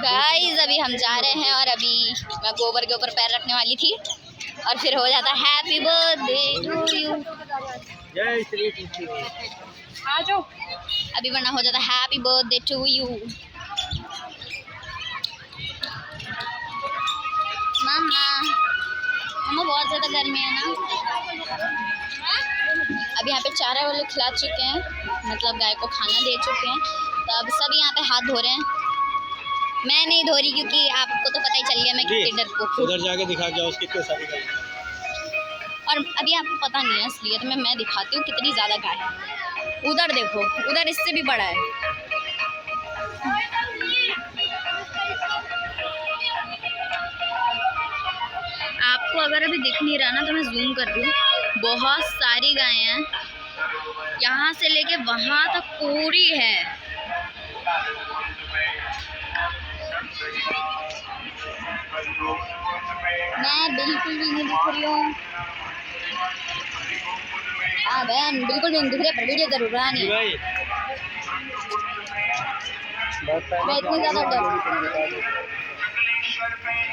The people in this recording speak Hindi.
गाइस अभी हम जा रहे हैं और अभी मैं गोबर के ऊपर पैर रखने वाली थी और फिर हो जाता हैप्पी बर्थडे टू यू। जय श्री कृष्ण। आ जाओ अभी, वरना हो जाता हैप्पी बर्थडे टू यू। मामा मामा बहुत ज़्यादा गर्मी है ना। अभी यहाँ पे चारा वाले खिला चुके हैं, मतलब गाय को खाना दे चुके हैं, तो अब सब यहाँ पे हाथ धो रहे हैं। मैं नहीं धो रही क्योंकि आपको तो पता ही चल गया मैं कितनी डरपोक हूँ। उधर जाके दिखा के उसकी कितनी सारी गाय, और अभी आपको पता नहीं है इसलिए तो मैं दिखाती हूँ कितनी ज़्यादा गाय है। उधर देखो, उधर इससे भी बड़ा है। आपको अगर अभी दिख नहीं रहा ना तो मैं जूम कर दूँ। बहुत सारी गायें हैं, यहाँ से लेके वहाँ तक पूरी है। मैं बिल्कुल भी नहीं दिख रही हूँ। हाँ बहन बिल्कुल भी नहीं दिख रही, पर वीडियो जरूर बनानी है। मैं इतनी ज़्यादा डर